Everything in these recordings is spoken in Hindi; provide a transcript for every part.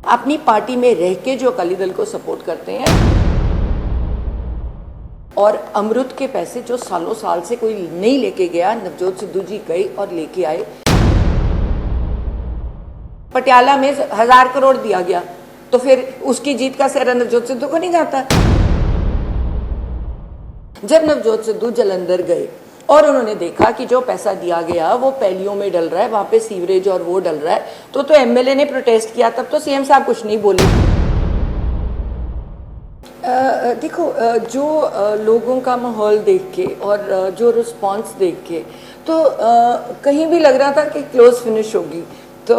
अपनी पार्टी में रह के जो अकाली दल को सपोर्ट करते हैं और अमृत के पैसे जो सालों साल से कोई नहीं लेके गया, नवजोत सिद्धू जी गए और लेके आए। पटियाला में 1000 करोड़ दिया गया तो फिर उसकी जीत का सेहरा नवजोत सिद्धू को नहीं जाता। जब नवजोत सिद्धू जालंधर गए और उन्होंने देखा कि जो पैसा दिया गया वो पैलियों में डल रहा है, वहां पे सीवरेज और वो डल रहा है, तो एमएलए ने प्रोटेस्ट किया। तब तो सीएम साहब कुछ नहीं बोले। देखो, जो लोगों का माहौल देख के और जो रिस्पांस देख के तो कहीं भी लग रहा था कि क्लोज फिनिश होगी, तो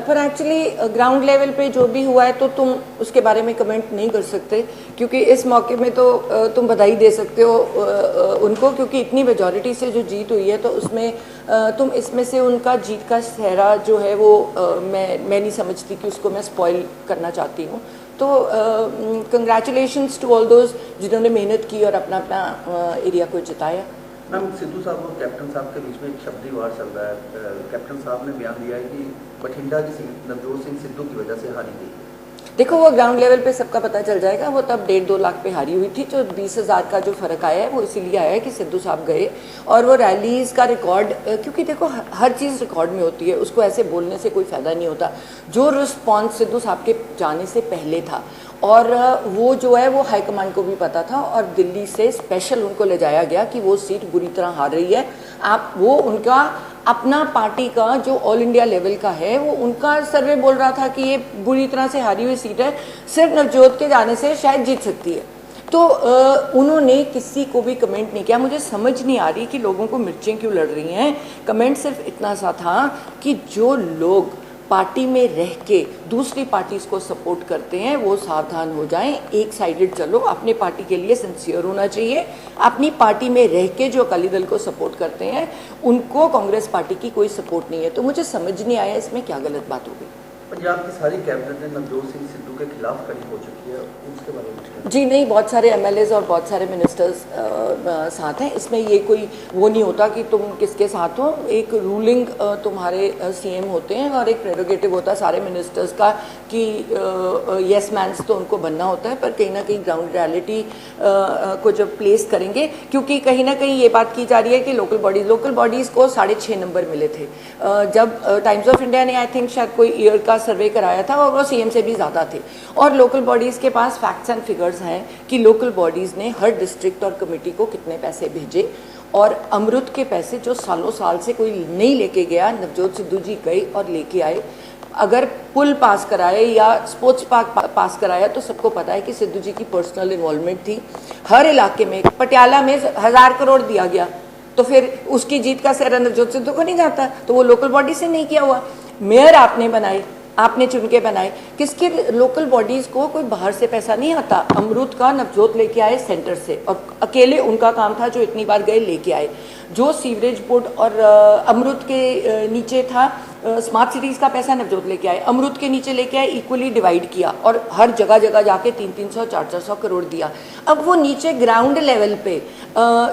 पर एक्चुअली ग्राउंड लेवल पे जो भी हुआ है तो तुम उसके बारे में कमेंट नहीं कर सकते, क्योंकि इस मौके में तो तुम बधाई दे सकते हो उनको, क्योंकि इतनी मेजॉरिटी से जो जीत हुई है तो उसमें तुम इसमें से उनका जीत का सेहरा जो है वो मैं नहीं समझती कि उसको मैं स्पॉइल करना चाहती हूँ। तो कंग्रेचुलेशंस टू ऑल दोज जिन्होंने मेहनत की और अपना अपना एरिया को जिताया। मैम, सिद्धू साहब और कैप्टन साहब के बीच में एक शब्दी वार चल रहा है। कैप्टन साहब ने बयान दिया है कि बठिंडा की सीट नवजोत सिंह सिद्धू की वजह से हारी गई। देखो, वो ग्राउंड लेवल पे सबका पता चल जाएगा। वो तब 1.5-2 लाख पे हारी हुई थी। जो 20,000 का जो फर्क आया है वो इसीलिए आया है कि सिद्धू साहब गए और वो रैलीज का रिकॉर्ड, क्योंकि देखो हर चीज़ रिकॉर्ड में होती है, उसको ऐसे बोलने से कोई फायदा नहीं होता। जो रिस्पॉन्स सिद्धू साहब के जाने से पहले था और वो जो है वो हाईकमान को भी पता था और दिल्ली से स्पेशल उनको ले जाया गया कि वो सीट बुरी तरह हार रही है। आप वो उनका अपना पार्टी का जो ऑल इंडिया लेवल का है वो उनका सर्वे बोल रहा था कि ये बुरी तरह से हारी हुई सीट है, सिर्फ नवजोत के जाने से शायद जीत सकती है। तो उन्होंने किसी को भी कमेंट नहीं किया। मुझे समझ नहीं आ रही कि लोगों को मिर्चें क्यों लड़ रही हैं। कमेंट सिर्फ इतना सा था कि जो लोग पार्टी में रह के दूसरी पार्टीज को सपोर्ट करते हैं वो सावधान हो जाएं। एक साइडेड चलो, अपने पार्टी के लिए सिंसियर होना चाहिए। अपनी पार्टी में रह के जो अकाली दल को सपोर्ट करते हैं उनको कांग्रेस पार्टी की कोई सपोर्ट नहीं है। तो मुझे समझ नहीं आया इसमें क्या गलत बात हो गई। पंजाब की सारी कैबिनेट ने नवजोत सिंह सिद्धू के खिलाफ खड़ी हो चुकी है, उसके बारे में जी नहीं, बहुत सारे एमएलएज और बहुत सारे मिनिस्टर्स साथ हैं। इसमें ये कोई वो नहीं होता कि तुम किसके साथ हो। एक रूलिंग तुम्हारे सीएम होते हैं और एक प्रेरोगेटिव होता है सारे मिनिस्टर्स का कि यस मैन्स तो उनको बनना होता है, पर कहीं ना कहीं ग्राउंड रियलिटी को जब प्लेस करेंगे, क्योंकि कहीं ना कहीं ये बात की जा रही है कि लोकल बॉडीज़ को 6.5 नंबर मिले थे। जब टाइम्स ऑफ इंडिया ने आई थिंक शायद कोई ईयर का सर्वे कराया था और वो सीएम से भी ज़्यादा थे। और लोकल बॉडीज़ के पास फैक्ट्स एंड फिगर्स हैं कि लोकल बॉडीज़ ने हर डिस्ट्रिक्ट और कमेटी को कितने पैसे भेजे और अमृत के पैसे जो सालों साल से कोई नहीं लेके गया, नवजोत सिद्धू जी गए और लेके आए। अगर पुल पास कराए या स्पोर्ट्स पार्क पास कराया तो सबको पता है कि सिद्धू जी की पर्सनल इन्वॉल्वमेंट थी। हर इलाके में, पटियाला में 1000 करोड़ दिया गया तो फिर उसकी जीत का सेहरा नवजोत सिद्धू को नहीं जाता। तो वो लोकल बॉडी से नहीं किया हुआ। मेयर आपने बनाए, आपने चुन के बनाए। किसके लोकल बॉडीज़ को कोई बाहर से पैसा नहीं आता। अमृत का नवजोत लेके आए सेंटर से और अकेले उनका काम था जो इतनी बार गए लेके आए। जो सीवरेज बोर्ड और अमृत के नीचे था स्मार्ट सिटीज़ का पैसा नवजोत लेके आए, अमृत के नीचे लेके आए, इक्वली डिवाइड किया और हर जगह जगह जाके 300-400 करोड़ दिया। अब वो नीचे ग्राउंड लेवल पे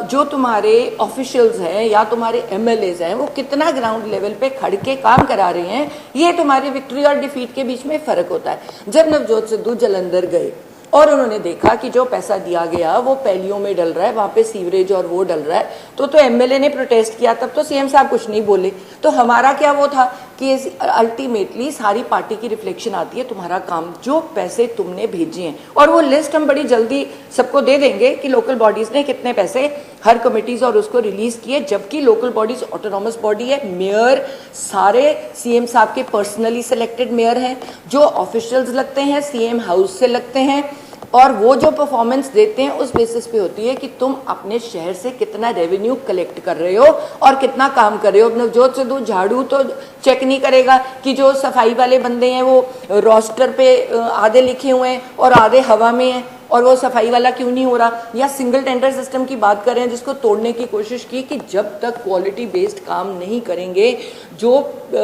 जो तुम्हारे ऑफिशियल्स हैं या तुम्हारे एमएलएज हैं वो कितना ग्राउंड लेवल पे खड़ के काम करा रहे हैं, ये तुम्हारी विक्ट्री और डिफीट के बीच में फ़र्क होता है। जब नवजोत सिद्धू जालंधर गए और उन्होंने देखा कि जो पैसा दिया गया वो पैलियों में डल रहा है, वहाँ पे सीवरेज और वो डल रहा है, तो एमएलए ने प्रोटेस्ट किया। तब तो सीएम साहब कुछ नहीं बोले। तो हमारा क्या वो था कि अल्टीमेटली सारी पार्टी की रिफ्लेक्शन आती है तुम्हारा काम, जो पैसे तुमने भेजे हैं। और वो लिस्ट हम बड़ी जल्दी सबको दे देंगे कि लोकल बॉडीज़ ने कितने पैसे हर कमिटीज़ और उसको रिलीज़ किए, जबकि लोकल बॉडीज़ ऑटोनॉमस बॉडी है। मेयर सारे सीएम साहब के पर्सनली सिलेक्टेड मेयर हैं। जो ऑफिशियल्स लगते हैं सीएम हाउस से लगते हैं और वो जो परफॉर्मेंस देते हैं उस बेसिस पे होती है कि तुम अपने शहर से कितना रेवेन्यू कलेक्ट कर रहे हो और कितना काम कर रहे हो। नवजोत सिद्धू झाड़ू तो चेक नहीं करेगा कि जो सफाई वाले बंदे हैं वो रोस्टर पे आधे लिखे हुए हैं और आधे हवा में हैं और वो सफाई वाला क्यों नहीं हो रहा, या सिंगल टेंडर सिस्टम की बात करें जिसको तोड़ने की कोशिश की कि जब तक क्वालिटी बेस्ड काम नहीं करेंगे जो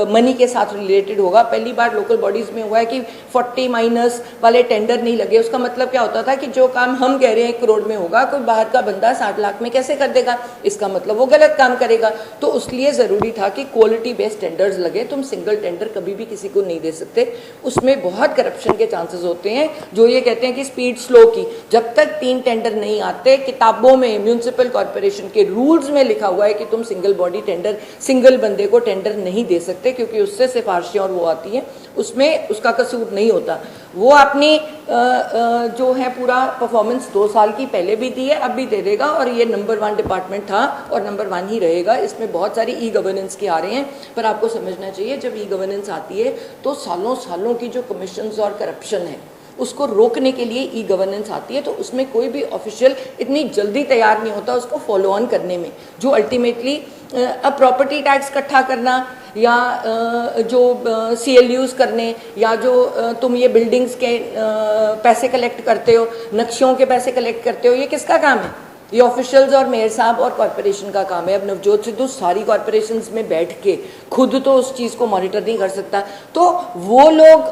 मनी के साथ रिलेटेड होगा। पहली बार लोकल बॉडीज में हुआ है कि 40 माइनस वाले टेंडर नहीं लगे। उसका मतलब क्या होता था कि जो काम हम कह रहे हैं 1 करोड़ में होगा, कोई बाहर का बंदा 60 लाख में कैसे कर देगा, इसका मतलब वो गलत काम करेगा। तो इसलिए ज़रूरी था कि क्वालिटी बेस्ड टेंडर्स लगे। तुम सिंगल टेंडर कभी भी किसी को नहीं दे सकते, उसमें बहुत करप्शन के चांसेस होते हैं। जो ये कहते हैं कि स्पीड स्लो की, जब तक 3 टेंडर नहीं आते, किताबों में म्यूनिसिपल कॉर्पोरेशन के रूल्स में लिखा हुआ है कि तुम सिंगल बॉडी टेंडर, सिंगल बंदे को टेंडर नहीं दे सकते, क्योंकि उससे सिफारिशें और वो आती हैं, उसमें उसका कसूर नहीं होता। वो अपनी जो है पूरा परफॉर्मेंस 2 साल की पहले भी दी है, अब भी दे देगा, और ये नंबर 1 डिपार्टमेंट था और नंबर 1 ही रहेगा। इसमें बहुत सारी ई गवर्नेंस की आ रहे हैं, पर आपको समझना चाहिए जब ई गवर्नेंस आती है तो सालों सालों की जो कमीशंस और करप्शन है उसको रोकने के लिए ई गवर्नेंस आती है। तो उसमें कोई भी ऑफिशियल इतनी जल्दी तैयार नहीं होता उसको फॉलो ऑन करने में, जो अल्टीमेटली अब प्रॉपर्टी टैक्स इकट्ठा करना या जो CLUs करने, या जो तुम ये बिल्डिंग्स के पैसे कलेक्ट करते हो, नक्शों के पैसे कलेक्ट करते हो, ये किसका काम है? ये ऑफिशियल्स और मेयर साहब और कॉर्पोरेशन का काम है। अब नवजोत सिद्धू सारी कॉर्पोरेशंस में बैठ के खुद तो उस चीज़ को मॉनिटर नहीं कर सकता, तो वो लोग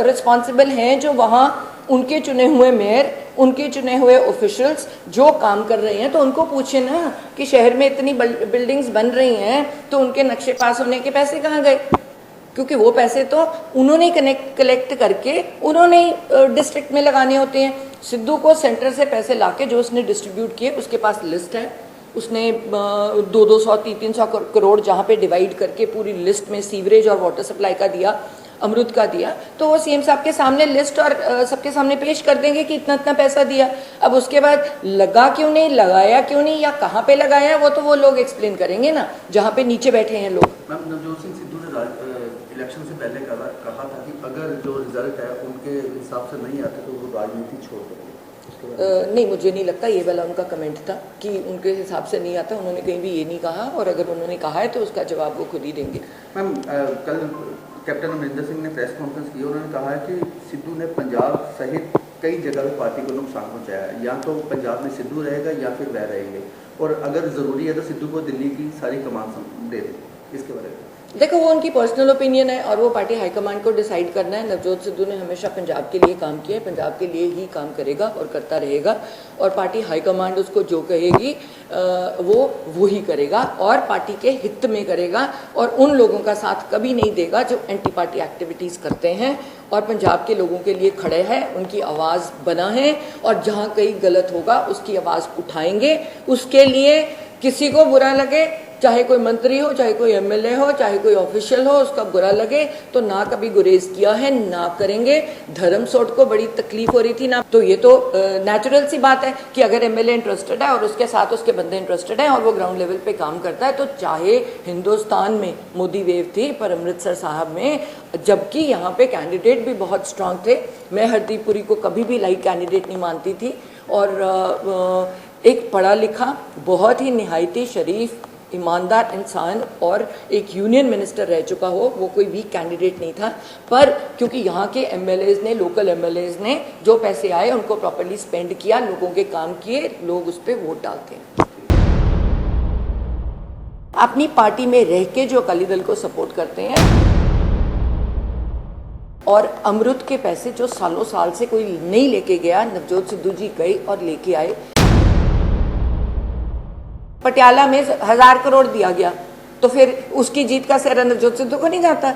रिस्पॉन्सिबल हैं जो वहाँ उनके चुने हुए मेयर, उनके चुने हुए ऑफिशियल्स जो काम कर रहे हैं, तो उनको पूछे ना कि शहर में इतनी बिल्डिंग्स बन रही हैं तो उनके नक्शे पास होने के पैसे कहाँ गए? क्योंकि वो पैसे तो उन्होंने कलेक्ट करके उन्होंने डिस्ट्रिक्ट में लगाने होते हैं। सिद्धू को सेंटर से पैसे लाके जो उसने डिस्ट्रीब्यूट किए उसके पास लिस्ट है, उसने 200-200 300 करोड़ जहाँ पे डिवाइड करके पूरी लिस्ट में सीवरेज और वाटर सप्लाई का दिया, अमृत का दिया, तो वो CM साहब के सामने लिस्ट और सबके सामने पेश कर देंगे कि इतना इतना पैसा दिया। अब उसके बाद लगा क्यों नहीं, लगाया क्यों नहीं, या कहाँ पे लगाया, वो तो वो लोग एक्सप्लेन करेंगे ना, जहाँ पे नीचे बैठे हैं लोग। मैम, नवजोत सिंह सिद्धू ने इलेक्शन से पहले कहा था कि अगर जो रिजल्ट है उनके हिसाब से नहीं आते तो वो राजनीति छोड़ देंगे। नहीं, मुझे नहीं लगता ये वाला उनका कमेंट था कि उनके हिसाब से नहीं आता। उन्होंने कहीं भी ये नहीं कहा, और अगर उन्होंने कहा है तो उसका जवाब वो खुद ही देंगे। मैम, कल कैप्टन अमरिंदर सिंह ने प्रेस कॉन्फ्रेंस की, उन्होंने कहा है कि सिद्धू ने पंजाब सहित कई जगह पे पार्टी को नुकसान पहुंचाया है, या तो पंजाब में सिद्धू रहेगा या फिर वह रहेंगे, और अगर ज़रूरी है तो सिद्धू को दिल्ली की सारी कमान दे दें। इसके बारे में देखो, वो उनकी पर्सनल ओपिनियन है और वो पार्टी हाईकमांड को डिसाइड करना है। नवजोत सिद्धू ने हमेशा पंजाब के लिए काम किया है, पंजाब के लिए ही काम करेगा और करता रहेगा, और पार्टी हाईकमांड उसको जो कहेगी वो ही करेगा और पार्टी के हित में करेगा, और उन लोगों का साथ कभी नहीं देगा जो एंटी पार्टी एक्टिविटीज़ करते हैं और पंजाब के लोगों के लिए खड़े हैं, उनकी आवाज़ बना है, और जहाँ कहीं गलत होगा उसकी आवाज़ उठाएंगे। उसके लिए किसी को बुरा लगे, चाहे कोई मंत्री हो, चाहे कोई MLA हो, चाहे कोई ऑफिशियल हो, उसका बुरा लगे तो ना कभी गुरेज किया है, ना करेंगे। धर्मसोट को बड़ी तकलीफ हो रही थी ना, तो ये तो नेचुरल सी बात है कि अगर MLA इंटरेस्टेड है और उसके साथ उसके बंदे इंटरेस्टेड हैं और वो ग्राउंड लेवल पे काम करता है, तो चाहे हिंदुस्तान में मोदी वेव थी, पर अमृतसर साहब में, जबकि यहाँ पे कैंडिडेट भी बहुत स्ट्रांग थे। मैं हरदीप पुरी को कभी भी लाइक कैंडिडेट नहीं मानती थी, और एक पढ़ा लिखा, बहुत ही निहायती शरीफ, ईमानदार इंसान और एक यूनियन मिनिस्टर रह चुका हो, वो कोई वीक कैंडिडेट नहीं था। पर क्योंकि यहाँ के MLAs ने, लोकल MLAs ने जो पैसे आए उनको प्रॉपर्ली स्पेंड किया, लोगों के काम किए, लोग उस पर वोट डालते हैं। अपनी पार्टी में रह के जो अकाली दल को सपोर्ट करते हैं, और अमृत के पैसे जो सालों साल से कोई नहीं लेके गया, नवजोत सिद्धू जी गए और लेके आए। पटियाला में 1000 करोड़ दिया गया, तो फिर उसकी जीत का श्रेय नवजोत सिद्धू को नहीं जाता?